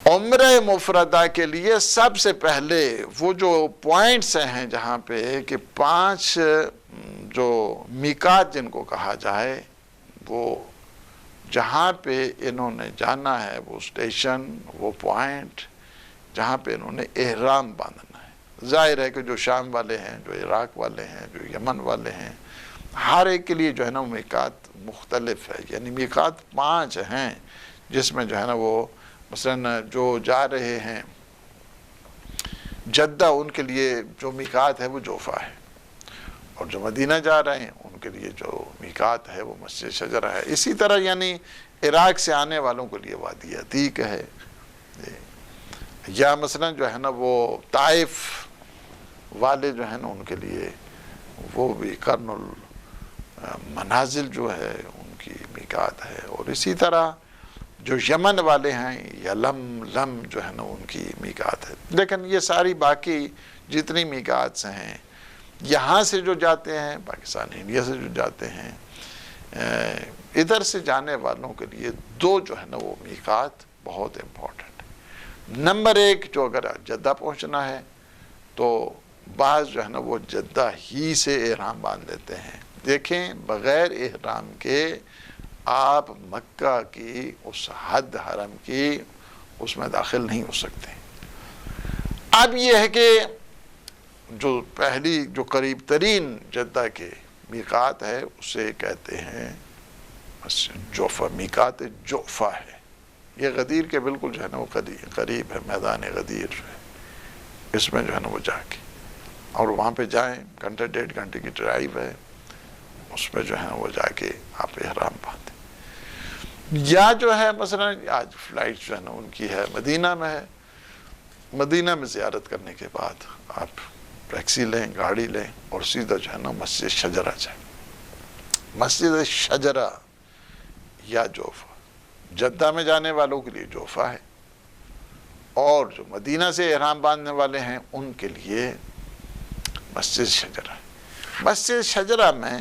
عمرہ مفردہ کے لیے سب سے پہلے وہ جو پوائنٹس ہیں جہاں پہ کہ 5 جو میقات جن کو کہا جائے، وہ جہاں پہ انہوں نے جانا ہے، وہ اسٹیشن، وہ پوائنٹ جہاں پہ انہوں نے احرام باندھنا ہے۔ ظاہر ہے کہ جو شام والے ہیں، جو عراق والے ہیں، جو یمن والے ہیں، ہر ایک کے لیے جو ہے نا وہ میقات مختلف ہے، یعنی میقات 5 ہیں جس میں جو ہے نا وہ مثلا جو جا رہے ہیں جدہ، ان کے لیے جو میقات ہے وہ جوفہ ہے، اور جو مدینہ جا رہے ہیں ان کے لیے جو میقات ہے وہ مسجد شجرہ ہے۔ اسی طرح یعنی عراق سے آنے والوں کے لیے وادی عتیق ہے، یا مثلا جو ہے نا وہ طائف والے جو ہیں نا ان کے لیے وہ بھی قرن المنازل جو ہے ان کی میقات ہے، اور اسی طرح جو یمن والے ہیں یا لم جو ہے نا ان کی میقات ہے۔ لیکن یہ ساری باقی جتنی میقات ہیں، یہاں سے جو جاتے ہیں پاکستان انڈیا سے جو جاتے ہیں، ادھر سے جانے والوں کے لیے 2 جو ہے نا وہ میقات بہت امپورٹنٹ ہے۔ نمبر 1 جو اگر جدہ پہنچنا ہے تو بعض جو ہے نا وہ جدہ ہی سے احرام باندھ لیتے ہیں۔ دیکھیں بغیر احرام کے آپ مکہ کی اس حد حرم کی اس میں داخل نہیں ہو سکتے۔ اب یہ ہے کہ جو پہلی جو قریب ترین جدہ کے میقات ہے اسے کہتے ہیں جوفہ، میقات جوفہ ہے۔ یہ غدیر کے بالکل جو ہے نا وہ قریب ہے، میدان غدیر جو ہے، اس میں جو ہے نا وہ جا کے اور وہاں پہ جائیں، 1.5 گھنٹے کی ڈرائیو ہے، اس پہ جو ہے نا وہ جا کے آپ احرام باندھیں۔ یا جو ہے مثلا آج فلائٹ جو ہے نا ان کی ہے مدینہ میں ہے، مدینہ میں زیارت کرنے کے بعد آپ ٹیکسی لیں، گاڑی لیں اور سیدھا جو ہے نا مسجد شجرہ جائیں۔ مسجد شجرہ یا جوفہ جدہ میں جانے والوں کے لیے جوفہ ہے، اور جو مدینہ سے احرام باندھنے والے ہیں ان کے لیے مسجد شجرہ ہے۔ مسجد شجرہ میں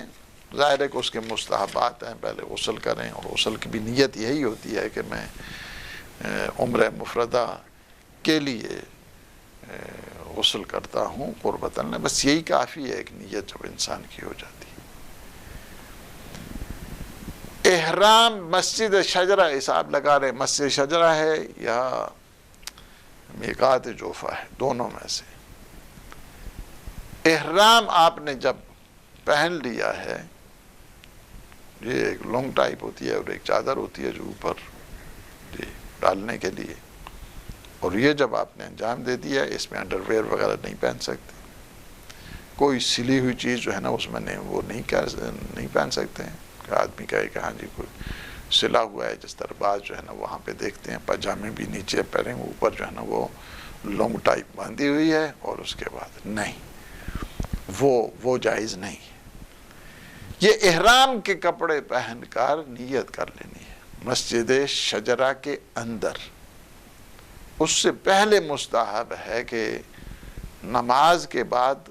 ظاہر ہے کہ اس کے مستحبات ہیں، پہلے غسل کریں، اور غسل کی بھی نیت یہی ہوتی ہے کہ میں عمرہ مفردہ کے لیے غسل کرتا ہوں قربتاً، بس یہی کافی ہے ایک نیت جب انسان کی ہو جاتی ہے۔ احرام مسجد شجرہ حساب لگا رہے، مسجد شجرہ ہے یا میقات جوفہ ہے، دونوں میں سے احرام آپ نے جب پہن لیا ہے، یہ ایک لانگ ٹائپ ہوتی ہے اور ایک چادر ہوتی ہے جو اوپر ڈالنے کے لیے، اور یہ جب آپ نے انجام دے دیا ہے، اس میں انڈر ویئر وغیرہ نہیں پہن سکتے، کوئی سلی ہوئی چیز جو ہے نا اس میں وہ نہیں پہن سکتے ہیں کہ آدمی کہے کہ ہاں جی کوئی سلا ہوا ہے، جس طرح بعض جو ہے نا وہاں پہ دیکھتے ہیں پاجامے بھی نیچے پہنے اوپر جو ہے نا وہ لانگ ٹائپ باندھی ہوئی ہے، اور اس کے بعد نہیں، وہ جائز نہیں ہے۔ یہ احرام کے کپڑے پہن کر نیت کر لینی ہے مسجد شجرہ کے اندر۔ اس سے پہلے مستحب ہے کہ نماز کے بعد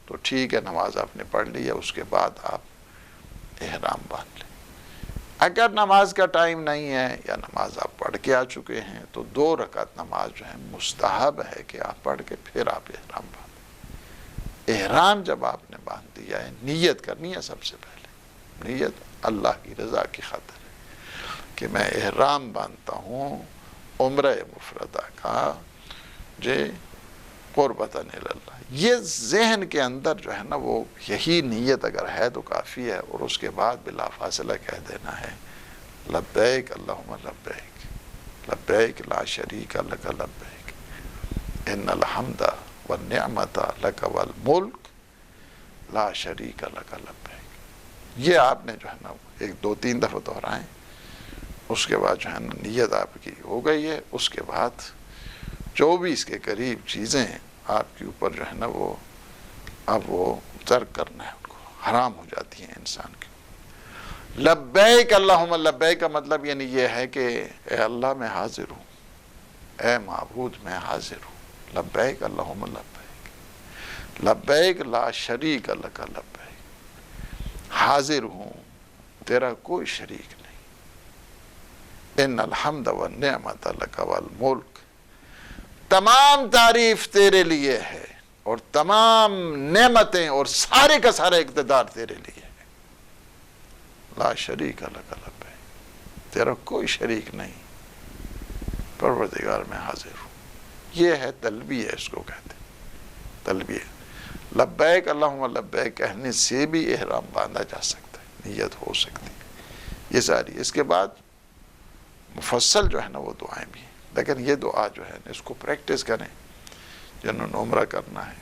تو ٹھیک ہے، نماز آپ نے پڑھ لی ہے، اس کے بعد آپ احرام باندھ لیں۔ اگر نماز کا ٹائم نہیں ہے یا نماز آپ پڑھ کے آ چکے ہیں تو 2 رکعت نماز جو ہے مستحب ہے کہ آپ پڑھ کے پھر آپ احرام باندھیں۔ احرام جب آپ نے باندھ دیا ہے، نیت کرنی ہے سب سے پہلے، نیت اللہ کی رضا کی خاطر ہے کہ میں احرام باندھتا ہوں عمرہ مفردہ کا جے قربتاً اللہ۔ یہ ذہن کے اندر جو ہے نا وہ یہی نیت اگر ہے تو کافی ہے، اور اس کے بعد بلا فاصلہ کہہ دینا ہے لبیک اللہم لبیک، لبیک لا شریک لک لبیک، ان الحمد والنعمت لک والملک لا شریک لک لبیک۔ یہ آپ نے جو ہے نا 1-2-3 دفعہ دہرائیں، اس کے بعد جو ہے نا نیت آپ کی ہو گئی ہے، اس کے بعد 24 کے قریب چیزیں آپ کے اوپر جو ہے نا وہ اب وہ ترک کرنا ہے، ان کو حرام ہو جاتی ہیں انسان کی۔ لبیک اللہم لبیک کا مطلب یعنی یہ ہے کہ اے اللہ میں حاضر ہوں، اے معبود میں حاضر ہوں، لبیک اللہم لبیک، لبیک لا شریک لک لبیک، حاضر ہوں، تیرا کوئی شریک نہیں، ان الحمد والنعمت لک والملک، تمام تعریف تیرے لیے ہے اور تمام نعمتیں اور سارے کا سارا اقتدار تیرے لیے ہے. لا شریک لک لبیک، تیرا کوئی شریک نہیں، پروردگار میں حاضر ہوں. یہ ہے تلبیہ، اس کو کہتے ہیں تلبیہ. لبیک اللہم لبیک کہنے سے بھی احرام باندھا جا سکتا ہے، نیت ہو سکتی ہے. یہ ساری اس کے بعد مفصل جو ہے نا وہ دعائیں بھی ہیں، لیکن یہ دعا جو ہے اس کو پریکٹس کریں. جنہوں نے عمرہ کرنا ہے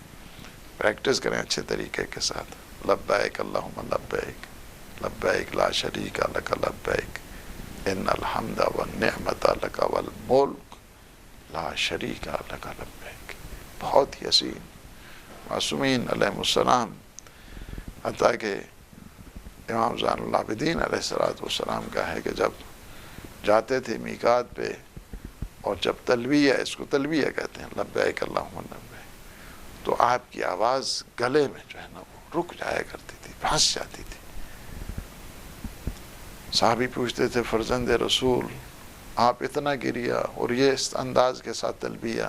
پریکٹس کریں اچھے طریقے کے ساتھ. لبیک اللہم لبیک، لبیک لا شریک لک لبیک، ان الحمد والنعمت لک والملک لا شریک لک لبیک. بہت ہی حسین. معصومین علیہ السلام، حتیٰ کہ امام زین العابدین علیہ السلام کا ہے کہ جب جاتے تھے میقات پہ اور جب تلبیہ، اس کو تلبیہ کہتے ہیں، لبیک اللہم لبیک، تو آپ کی آواز گلے میں جو ہے نا وہ رک جایا کرتی تھی، پھنس جاتی تھی. صحابی پوچھتے تھے فرزند رسول آپ اتنا گریا اور یہ اس انداز کے ساتھ تلبیہ.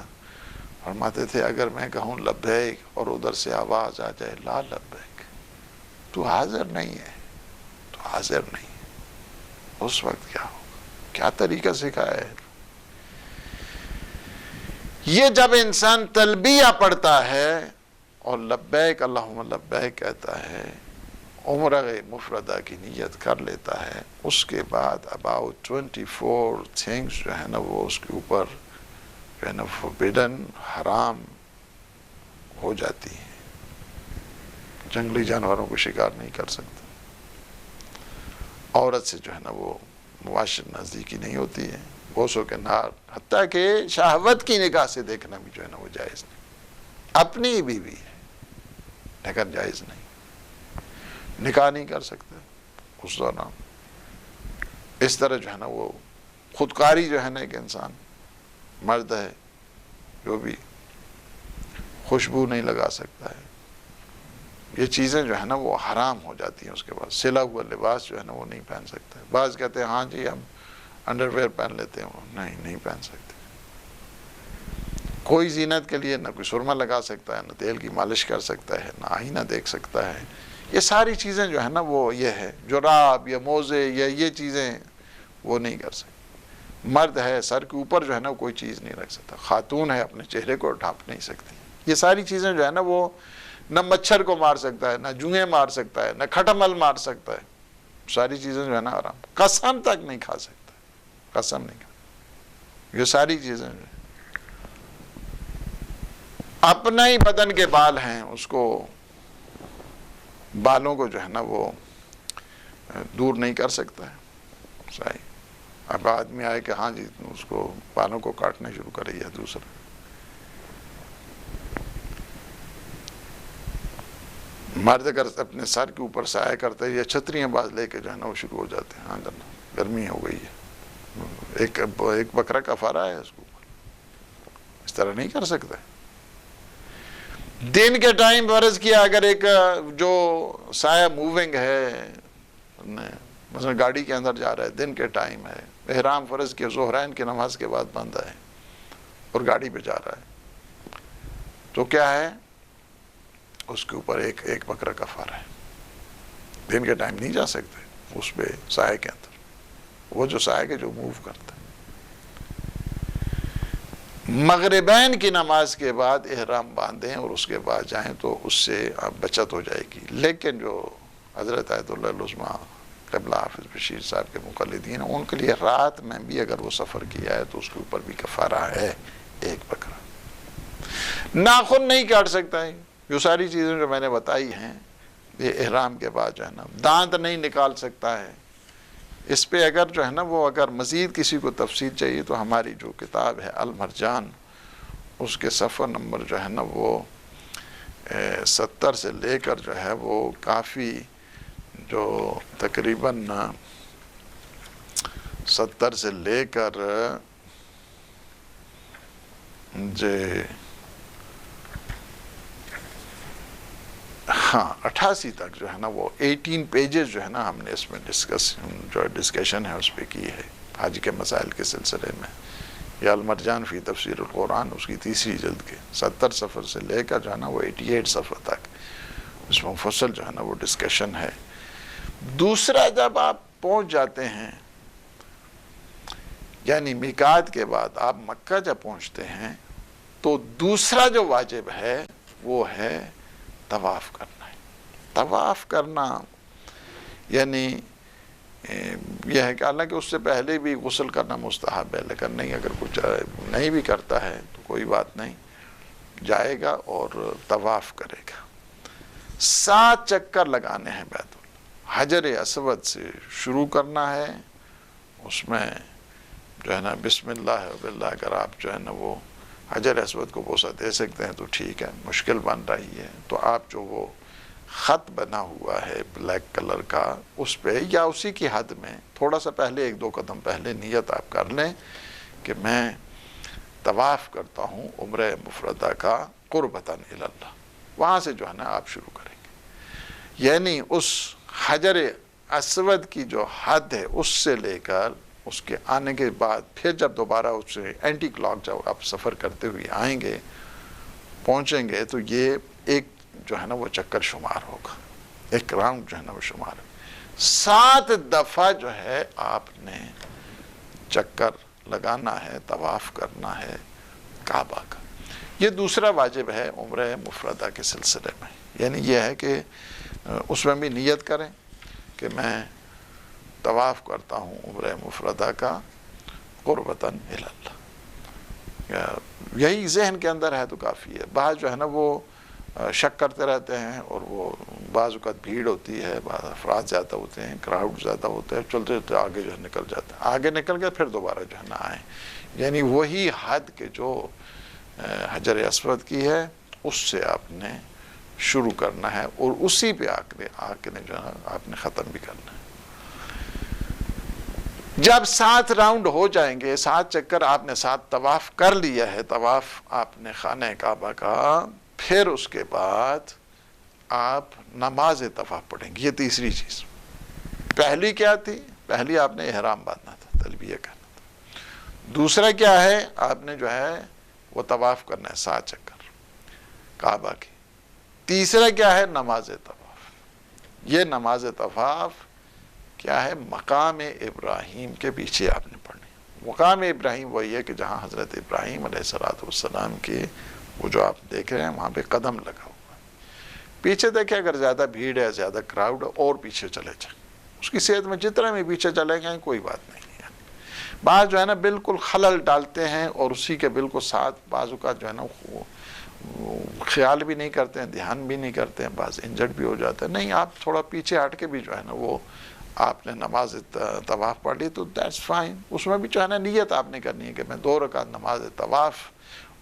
فرماتے تھے اگر میں کہوں لبیک اور ادھر سے آواز آ جائے لا لبیک، تو حاضر نہیں ہے، تو حاضر نہیں ہے، اس وقت کیا ہوگا؟ کیا طریقہ سکھایا ہے. یہ جب انسان تلبیہ پڑھتا ہے اور لبیک اللہم لبیک کہتا ہے، عمرہ مفردہ کی نیت کر لیتا ہے، اس کے بعد about 24 things جو ہے نا وہ اس کے اوپر جو ہے نا forbidden، حرام ہو جاتی ہیں. جنگلی جانوروں کو شکار نہیں کر سکتا، عورت سے جو ہے نا وہ مباشر نزدیکی نہیں ہوتی ہے، بوسوں کے نار، حتیٰ کہ شہوت کی نگاہ سے دیکھنا بھی جو ہے نا وہ جائز نہیں. اپنی بیوی ہے لیکن جائز نہیں. نکاح نہیں کر سکتے اس دوران. اس طرح جو ہے نا وہ خودکاری جو ہے نا ایک انسان مرد ہے جو بھی خوشبو نہیں لگا سکتا ہے، یہ چیزیں جو ہے نا وہ حرام ہو جاتی ہیں. اس کے بعد سلا ہوا لباس جو ہے نا وہ نہیں پہن سکتا ہے. بعض کہتے ہیں ہاں جی ہم انڈر ویئر پہن لیتے ہیں، نہیں پہن سکتے. کوئی زینت کے لیے نہ کوئی سرما لگا سکتا ہے، نہ تیل کی مالش کر سکتا ہے، نہ آئینہ دیکھ سکتا ہے. یہ ساری چیزیں جو ہے نا وہ یہ ہے، جراب یا موزے یا یہ چیزیں وہ نہیں کر سکتے. مرد ہے سر کے اوپر جو ہے نا کوئی چیز نہیں رکھ سکتا، خاتون ہے اپنے چہرے کو ڈھانپ نہیں سکتی. یہ ساری چیزیں جو ہے نا وہ نہ مچھر کو مار سکتا ہے، نہ جوئیں مار سکتا ہے، نہ کھٹمل مار سکتا ہے. ساری چیزیں جو ہے نا حرام. قسم تک نہیں کھا سکتا، قسم نہیں کھا. یہ ساری چیزیں جو ہے اپنا ہی بدن کے بال ہیں، اس کو بالوں کو جو ہے نا وہ دور نہیں کر سکتا ہے. صحیح. اب آدمی آئے کہ ہاں جی اس کو بالوں کو کاٹنے شروع کرے یا دوسرا. مرد اگر اپنے سر کے اوپر سایہ کرتے یا چھتریاں باز لے کے جو ہے نا وہ شروع ہو جاتے ہیں، ہاں جناب گرمی ہو گئی ہے، ایک بکرا کفارہ ہے اس کو اوپر. اس طرح نہیں کر سکتے. دن کے ٹائم فرض کیا اگر ایک جو سایہ موونگ ہے، مثلا گاڑی کے اندر جا رہا ہے، دن کے ٹائم ہے، احرام فرض کیا ظہرین کی نماز کے بعد باندھا ہے اور گاڑی پہ جا رہا ہے، تو کیا ہے اس کے اوپر ایک بکرا کفارہ ہے. دن کے ٹائم نہیں جا سکتے اس پہ سایہ کے اندر، وہ جو سایہ کے جو موو کرتا ہے. مغربین کی نماز کے بعد احرام باندھیں اور اس کے بعد جائیں تو اس سے بچت ہو جائے گی. لیکن جو حضرت آیت اللہ العظمیٰ قبلہ حافظ بشیر صاحب کے مقلدین ہیں، ان کے لیے رات میں بھی اگر وہ سفر کیا ہے تو اس کے اوپر بھی کفارہ ہے ایک بکرا. ناخن نہیں کاٹ سکتا ہے. جو ساری چیزیں جو میں نے بتائی ہیں یہ احرام کے بعد جو ہے نا، دانت نہیں نکال سکتا ہے. اس پہ اگر جو ہے نا وہ اگر مزید کسی کو تفصیل چاہیے تو ہماری جو کتاب ہے المرجان، اس کے صفحہ نمبر جو ہے نا وہ 70 سے لے کر جو ہے وہ کافی جو تقریباً 70 سے لے کر ہاں 88 تک جو ہے نا وہ 18 پیجز جو ہے نا ہم نے اس میں ڈسکشن ہے اس پہ کی ہے. حج کے مسائل کے سلسلے میں، یا المرجان فی تفسیر القرآن، اس کی 3 جلد کے 70 صفحے سے لے کر جو ہے نا وہ 88 صفحے تک اس میں مفصل جو ہے نا وہ ڈسکشن ہے۔ دوسرا، جب آپ پہنچ جاتے ہیں، یعنی میقات کے بعد آپ مکہ جب پہنچتے ہیں، تو دوسرا جو واجب ہے وہ ہے طواف کرنا ہے۔ طواف کرنا یعنی یہ ہے کہ حالانکہ اس سے پہلے بھی غسل کرنا مستحب ہے، لیکن نہیں، اگر کچھ نہیں بھی کرتا ہے تو کوئی بات نہیں، جائے گا اور طواف کرے گا۔ 7 چکر لگانے ہیں بیت اللہ، حجر اسود سے شروع کرنا ہے، اس میں جو ہے نا بسم اللہ باللہ، اگر آپ جو ہے نا وہ حجر اسود کو بوسہ دے سکتے ہیں تو ٹھیک ہے، مشکل بن رہی ہے تو آپ جو وہ خط بنا ہوا ہے بلیک کلر کا، اس پہ یا اسی کی حد میں تھوڑا سا پہلے 1-2 قدم پہلے نیت آپ کر لیں کہ میں طواف کرتا ہوں عمرہ مفردہ کا قربتاً الی اللہ، وہاں سے جو ہے نا آپ شروع کریں گے۔ یعنی اس حجر اسود کی جو حد ہے اس سے لے کر اس کے آنے کے بعد پھر جب دوبارہ اس سے اینٹی کلاک جب آپ سفر کرتے ہوئے آئیں گے، پہنچیں گے، تو یہ ایک جو ہے نا وہ چکر شمار ہوگا، ایک راؤنڈ جو ہے نا وہ شمار ہوگا۔ 7 دفعہ جو ہے آپ نے چکر لگانا ہے، طواف کرنا ہے کعبہ کا۔ یہ دوسرا واجب ہے عمرہ مفردہ کے سلسلے میں، یعنی یہ ہے کہ اس میں بھی نیت کریں کہ میں طواف کرتا ہوں عمرہ مفردہ کا قربتاً الی اللہ۔ یہی ذہن کے اندر ہے تو کافی ہے۔ بعض جو ہے نا وہ شک کرتے رہتے ہیں، اور وہ بعض اوقات بھیڑ ہوتی ہے، بعض افراد زیادہ ہوتے ہیں، کراؤڈ زیادہ ہوتے ہیں، چلتے چلتے آگے جو ہے نکل جاتے ہیں، آگے نکل کے پھر دوبارہ جو ہے نا آئیں، یعنی وہی حد کے جو حجر اسود کی ہے اس سے آپ نے شروع کرنا ہے، اور اسی پہ آ کے جو ہے آپ نے ختم بھی کرنا ہے۔ جب 7 راؤنڈ ہو جائیں گے، 7 چکر آپ نے 7 طواف کر لیا ہے، طواف آپ نے خانہ کعبہ کا، پھر اس کے بعد آپ نماز طواف پڑھیں گے۔ یہ تیسری چیز۔ پہلی کیا تھی؟ پہلی آپ نے احرام باندھنا تھا، تلبیہ کرنا تھا۔ دوسرا کیا ہے؟ آپ نے جو ہے وہ طواف کرنا ہے 7 چکر کعبہ کی۔ تیسرا کیا ہے؟ نماز طواف۔ یہ نماز طواف کیا ہے؟ مقام ابراہیم کے پیچھے آپ نے پڑھنی۔ مقام ابراہیم وہی ہے کہ جہاں حضرت ابراہیم علیہ السلام کے وہ جو آپ دیکھ رہے ہیں وہاں پہ قدم لگا ہوا ہے۔ پیچھے دیکھیں، اگر زیادہ بھیڑ ہے، زیادہ کراؤڈ ہے، اور پیچھے چلے جائیں، اس کی صحت میں جتنے میں پیچھے چلے گئے کوئی بات نہیں ہے۔ بعض جو ہے نا بالکل خلل ڈالتے ہیں، اور اسی کے بالکل ساتھ بعض اوقات جو ہے نا خیال بھی نہیں کرتے ہیں، دھیان بھی نہیں کرتے ہیں، بعض انجرڈ بھی ہو جاتے ہیں۔ نہیں، آپ تھوڑا پیچھے ہٹ کے بھی جو ہے نا وہ آپ نے نماز طواف پڑھ لی تو دیٹس فائن۔ اس میں بھی جو ہے نا نیت آپ نے کرنی ہے کہ میں 2 رکعت نماز طواف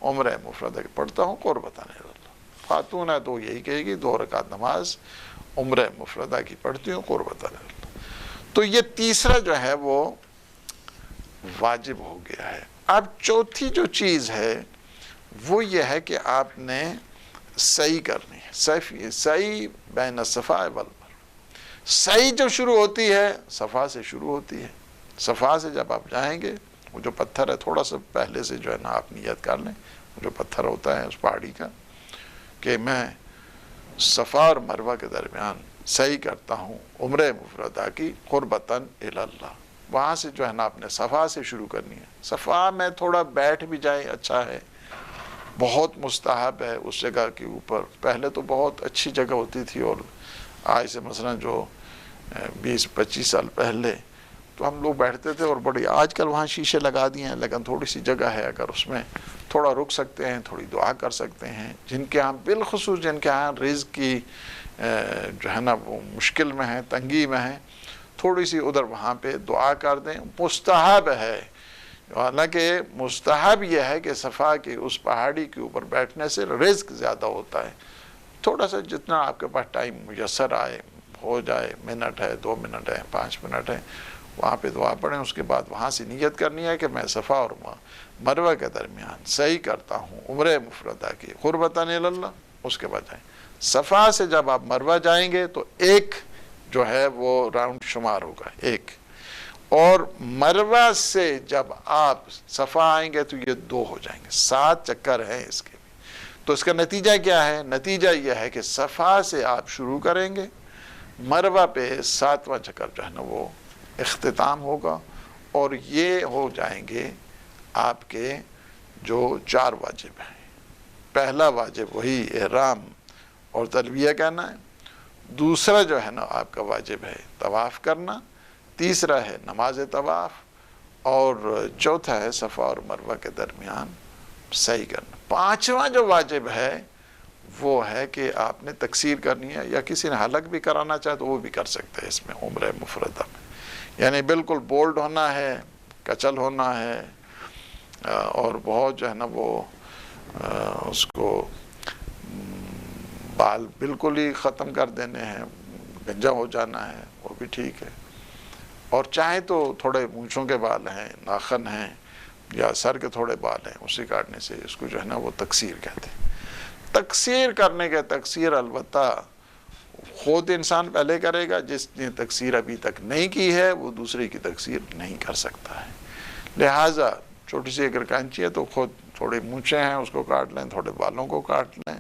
عمرہ مفردہ پڑھتا ہوں قربتاً الی اللہ۔ خاتون ہے تو یہی کہے گی 2 رکعت نماز عمرہ مفردہ کی پڑھتی ہوں قربتاً الی اللہ۔ تو یہ تیسرا جو ہے وہ واجب ہو گیا ہے۔ اب چوتھی جو چیز ہے وہ یہ ہے کہ آپ نے سعی کرنی ہے، سعی بین الصفا والمروہ۔ سعی جو شروع ہوتی ہے صفا سے شروع ہوتی ہے۔ صفا سے جب آپ جائیں گے، وہ جو پتھر ہے تھوڑا سا پہلے سے جو ہے نا آپ نیت کر لیں، وہ جو پتھر ہوتا ہے اس پہاڑی کا، کہ میں صفا اور مروہ کے درمیان سعی کرتا ہوں عمرہ مفردہ کی قربتاً الی اللہ۔ وہاں سے جو ہے نا آپ نے صفا سے شروع کرنی ہے۔ صفا میں تھوڑا بیٹھ بھی جائیں اچھا ہے، بہت مستحب ہے اس جگہ کے اوپر۔ پہلے تو بہت اچھی جگہ ہوتی تھی، اور آج سے مثلا جو 20-25 سال پہلے تو ہم لوگ بیٹھتے تھے، اور بڑی آج کل وہاں شیشے لگا دیے ہیں، لیکن تھوڑی سی جگہ ہے، اگر اس میں تھوڑا رک سکتے ہیں، تھوڑی دعا کر سکتے ہیں۔ جن کے ہاں بالخصوص جن کے ہاں رزق کی جو ہے نا وہ مشکل میں ہے، تنگی میں ہے، تھوڑی سی ادھر وہاں پہ دعا کر دیں۔ مستحب ہے، حالانکہ مستحب یہ ہے کہ صفا کی اس پہاڑی کے اوپر بیٹھنے سے رزق زیادہ ہوتا ہے۔ تھوڑا سا جتنا آپ کے پاس ٹائم میسر آئے، ہو جائے، منٹ ہے، 2 منٹ ہے، 5 منٹ ہے، وہاں پہ دعا پڑھیں۔ اس کے بعد وہاں سے نیت کرنی ہے کہ میں صفا اور مروہ کے درمیان سعی کرتا ہوں عمرہ مفردہ کی قربتاً الی اللہ۔ اس کے بعد جائیں صفا سے، جب آپ مروہ جائیں گے تو ایک جو ہے وہ راؤنڈ شمار ہوگا، ایک، اور مروہ سے جب آپ صفا آئیں گے تو یہ 2 ہو جائیں گے، 7 چکر ہیں اس کے بھی۔ تو اس کا نتیجہ کیا ہے؟ نتیجہ یہ ہے کہ صفا سے آپ شروع کریں گے، مروہ پہ 7واں چکر جو ہے نا وہ اختتام ہوگا، اور یہ ہو جائیں گے آپ کے جو 4 واجب ہیں۔ پہلا واجب وہی احرام اور تلبیہ کہنا ہے، دوسرا جو ہے نا آپ کا واجب ہے طواف کرنا، تیسرا ہے نماز طواف، اور چوتھا ہے صفا اور مروہ کے درمیان سعی کرنا۔ 5واں جو واجب ہے وہ ہے کہ آپ نے تقصیر کرنی ہے، یا کسی نے حلق بھی کرانا چاہے تو وہ بھی کر سکتے ہیں اس میں عمرہ مفردہ میں، یعنی بالکل بولڈ ہونا ہے، کچل ہونا ہے، اور بہت جو ہے نا وہ اس کو بال بالکل ہی ختم کر دینے ہیں، گنجا ہو جانا ہے، وہ بھی ٹھیک ہے، اور چاہے تو تھوڑے مونچھوں کے بال ہیں، ناخن ہیں، یا سر کے تھوڑے بال ہیں، اسی کاٹنے سے اس کو جو ہے نا وہ تقصیر کہتے ہیں۔ تقصیر کرنے کے تقصیر البتہ خود انسان پہلے کرے گا، جس نے تقصیر ابھی تک نہیں کی ہے وہ دوسرے کی تقصیر نہیں کر سکتا ہے، لہٰذا چھوٹی سی اگر کینچی ہے تو خود تھوڑے مونچھیں ہیں اس کو کاٹ لیں، تھوڑے بالوں کو کاٹ لیں،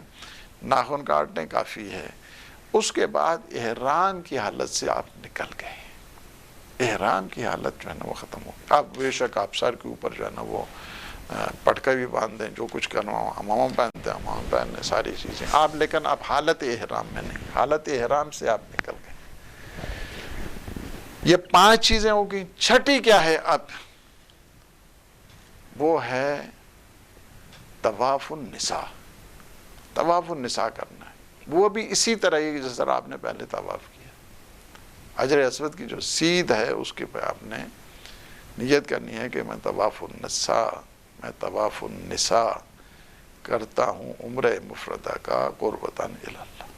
ناخن کاٹ لیں، کافی ہے۔ اس کے بعد احرام کی حالت سے آپ نکل گئے، احرام کی حالت جو ہے نا وہ ختم ہو گئی۔ آپ بے شک آپ سر کے اوپر جو ہے نا وہ پٹکا بھی باندھ دیں، جو کچھ کرنا ہو، امامہ پہنتے ہیں امامہ پہن لیں، ساری چیزیں آپ، لیکن آپ حالت احرام میں نہیں، حالت احرام سے آپ نکل گئے۔ یہ 5 چیزیں ہو گئی۔ چھٹی کیا ہے اب؟ وہ ہے طواف النساء۔ طواف النساء کرنا ہے، وہ بھی اسی طرح ہی جس طرح آپ نے پہلے طواف کیا۔ حجر اسود کی جو سیدھ ہے اس کے پہ آپ نے نیت کرنی ہے کہ میں طواف النساء کرتا ہوں عمرہ مفردہ کا قربتاً الی اللہ۔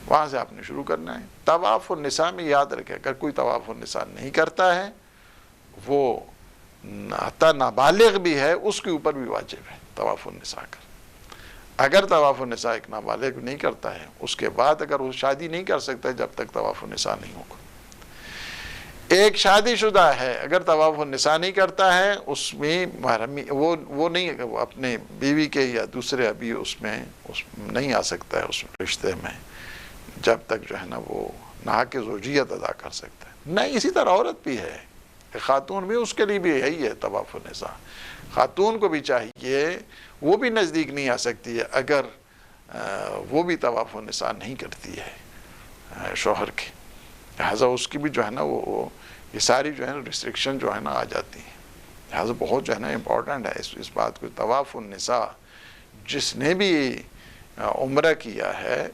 وہاں سے آپ نے شروع کرنا ہے۔ طواف النساء میں یاد رکھے اگر کوئی طواف النساء نہیں کرتا ہے وہ حتیٰ نابالغ بھی ہے اس کے اوپر بھی واجب ہے طواف النساء کر۔ اگر طواف النساء ایک نابالغ نہیں کرتا ہے اس کے بعد اگر وہ شادی نہیں کر سکتا ہے جب تک طواف النساء نہیں ہوگا۔ ایک شادی شدہ ہے اگر طواف النساء نہیں کرتا ہے اس میں محرمی وہ نہیں، وہ اپنے بیوی کے یا دوسرے ابھی اس میں نہیں آ سکتا ہے اس رشتے میں جب تک جو ہے نا وہ نحق زوجیت ادا کر سکتا ہے۔ نہیں، اسی طرح عورت بھی ہے، خاتون بھی، اس کے لیے بھی یہی ہے طواف النساء۔ خاتون کو بھی چاہیے، وہ بھی نزدیک نہیں آ سکتی ہے اگر وہ بھی طواف النساء نہیں کرتی ہے شوہر کے، لہٰذا اس کی بھی جو ہے نا وہ یہ ساری جو ہے نا ریسٹرکشن جو ہے نا آ جاتی ہیں، لہٰذا بہت جو ہے نا امپورٹنٹ ہے اس بات کو۔ طواف النساء جس نے بھی عمرہ کیا ہے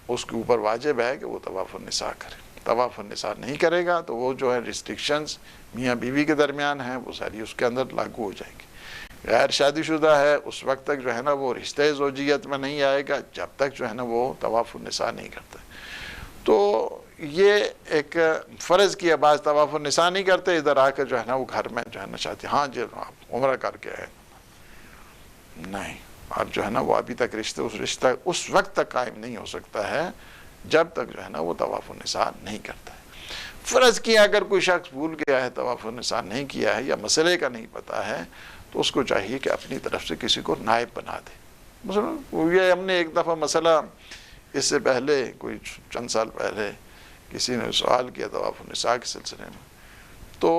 اس کے اوپر واجب ہے کہ وہ طواف النساء کرے۔ طواف النساء نہیں کرے گا تو وہ جو ہے ریسٹرکشنز میاں بیوی کے درمیان ہیں وہ ساری اس کے اندر لاگو ہو جائیں گی۔ غیر شادی شدہ ہے اس وقت تک جو ہے نا وہ رشتہ زوجیت میں نہیں آئے گا جب تک جو ہے نا وہ طواف النساء نہیں کرتا۔ تو یہ ایک فرض کیا، بعض طواف النساء نہیں کرتے، ادھر آ کے جو ہے نا وہ گھر میں جو ہے نا چاہتے ہاں جی آپ عمرہ کر کے آئے، نہیں، اب جو ہے نا وہ ابھی تک رشتہ اس وقت تک قائم نہیں ہو سکتا ہے جب تک جو ہے نا وہ طواف النساء نہیں کرتا ہے۔ فرض کیا اگر کوئی شخص بھول گیا ہے، طواف النساء نہیں کیا ہے یا مسئلے کا نہیں پتہ ہے تو اس کو چاہیے کہ اپنی طرف سے کسی کو نائب بنا دے۔ مثلا یہ ہم نے ایک دفعہ مسئلہ اس سے پہلے کوئی چند سال پہلے کسی نے سوال کیا طواف النساء کے سلسلے میں، تو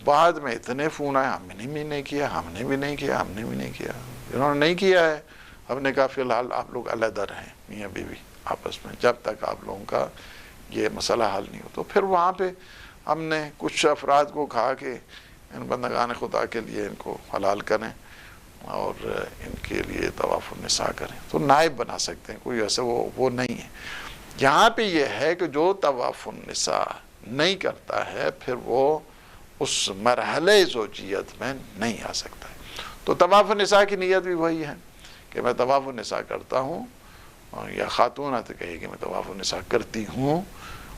بعد میں اتنے فون آئے ہم نے بھی نہیں کیا، ہم نے بھی نہیں کیا، ہم نے بھی نہیں کیا، انہوں نے نہیں کیا ہے۔ ہم نے کہا فی الحال آپ لوگ علیحدہ رہیں میاں بیوی آپس میں جب تک آپ لوگوں کا یہ مسئلہ حل نہیں ہو۔ تو پھر وہاں پہ ہم نے کچھ افراد کو کہا کہ ان بندگان خدا کے لیے ان کو حلال کریں اور ان کے لیے طواف النساء کریں، تو نائب بنا سکتے ہیں، کوئی ایسے وہ نہیں ہے۔ یہاں پہ یہ ہے کہ جو طواف النساء نہیں کرتا ہے پھر وہ اس مرحلہ زوجیت میں نہیں آ سکتا ہے۔ تو طواف النساء کی نیت بھی وہی ہے کہ میں طواف النساء کرتا ہوں، یا خاتون آتے کہے کہ میں طواف النساء کرتی ہوں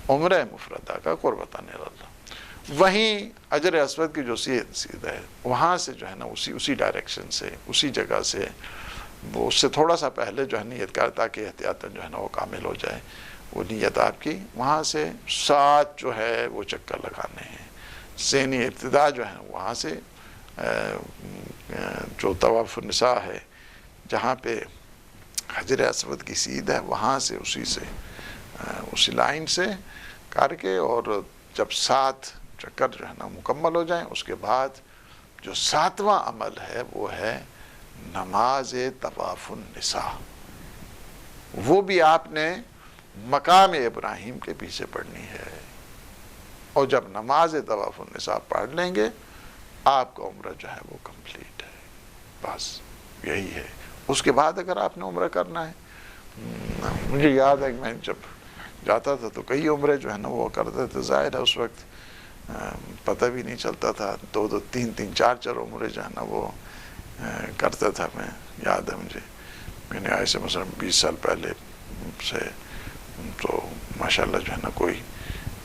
عمرہ مفردہ کا قربتاً الی اللہ۔ وہیں حجر اسود کی جو سیدھ ہے وہاں سے جو ہے نا اسی ڈائریکشن سے اسی جگہ سے وہ اس سے تھوڑا سا پہلے جو ہے نیت کرتا کہ احتیاطاً جو ہے نا وہ کامل ہو جائے، وہ نیت آپ کی، وہاں سے 7 جو ہے وہ چکر لگانے ہیں، ذہنی ابتدا جو ہے وہاں سے جو طواف النساء ہے جہاں پہ حجر اسود کی سیدھ ہے وہاں سے اسی لائن سے کر کے، اور جب 7 چکر جو ہے نا مکمل ہو جائیں اس کے بعد جو 7واں عمل ہے وہ ہے نماز طواف النساء. وہ بھی آپ نے مقام ابراہیم کے پیچھے پڑھنی ہے، اور جب نماز طواف النساء پڑھ لیں گے آپ کا عمرہ جو ہے وہ کمپلیٹ ہے. بس یہی ہے. اس کے بعد اگر آپ نے عمرہ کرنا ہے، مجھے یاد ہے کہ میں جب جاتا تھا تو کئی عمرے جو ہے نا وہ کرتے تھے. ظاہر ہے اس وقت پتہ بھی نہیں چلتا تھا، 2 3 4 عمرے جو ہے نا وہ کرتا تھا. میں یاد ہے مجھے، میں نے ایسے مثلا 20 سال پہلے سے تو ماشاءاللہ جو ہے نا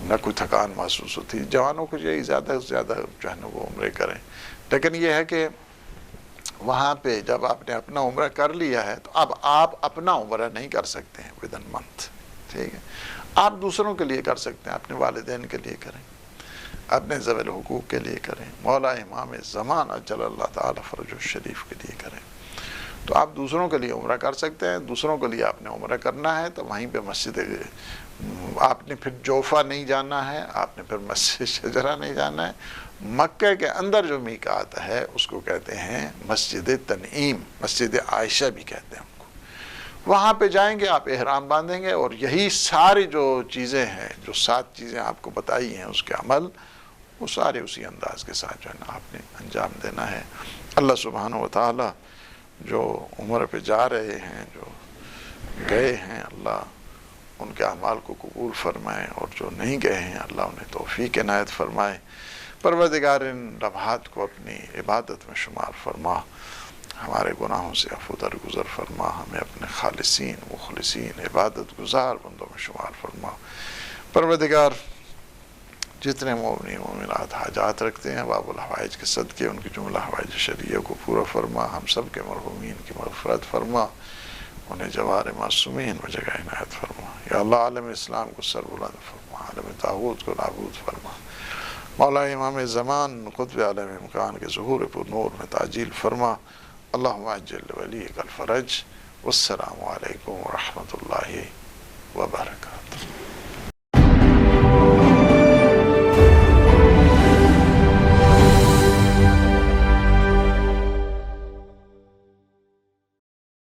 نہ کوئی تھکان محسوس ہوتی. جوانوں کو یہی زیادہ سے زیادہ جو ہے نا وہ عمرے کریں. لیکن یہ ہے کہ وہاں پہ جب آپ نے اپنا عمرہ کر لیا ہے تو اب آپ اپنا عمرہ نہیں کر سکتے ہیں ودن منتھ. ٹھیک ہے، آپ دوسروں کے لیے کر سکتے ہیں، اپنے والدین کے لیے کریں، اپنے ذوی الحقوق کے لیے کریں، مولا امام زمان اجل اللہ تعالی فرجہ الشریف کے لیے کریں. تو آپ دوسروں کے لیے عمرہ کر سکتے ہیں. دوسروں کے لیے آپ نے عمرہ کرنا ہے تو وہیں پہ مسجد، آپ نے پھر جوفہ نہیں جانا ہے، آپ نے پھر مسجد شجرہ نہیں جانا ہے. مکہ کے اندر جو میقات ہے اس کو کہتے ہیں مسجد تنعیم، مسجد عائشہ بھی کہتے ہیں ان کو. وہاں پہ جائیں گے، آپ احرام باندھیں گے، اور یہی ساری جو چیزیں ہیں، جو 7 چیزیں آپ کو بتائی ہیں اس کے عمل، وہ سارے اسی انداز کے ساتھ جو ہے نا آپ نے انجام دینا ہے. اللہ سبحانہ و تعالی جو عمر پہ جا رہے ہیں، جو گئے ہیں، اللہ ان کے اعمال کو قبول فرمائے، اور جو نہیں گئے ہیں اللہ انہیں توفیق عنایت فرمائے. پروردگار ان لمحات کو اپنی عبادت میں شمار فرما، ہمارے گناہوں سے عفو درگزر فرما، ہمیں اپنے خالصین مخلصین عبادت گزار بندوں میں شمار فرما. پروردگار جتنے مومنین مومنات حاجات رکھتے ہیں باب الحوائج کے صدقے ان کی جملہ حوائج شرعیہ کو پورا فرما. ہم سب کے مرحومین کی مغفرت فرما، انہیں جوار معصومین و جگہ عنایت فرما. یا اللہ عالم اسلام کو سر بلند فرما، عالم طاغوت کو نابود فرما. مولا امام زمان قطب عالم امکان کے ظہور پر نور میں تعجیل فرما. اللہم عجل ولیک الفرج. والسلام علیکم ورحمۃ اللہ وبرکاتہ.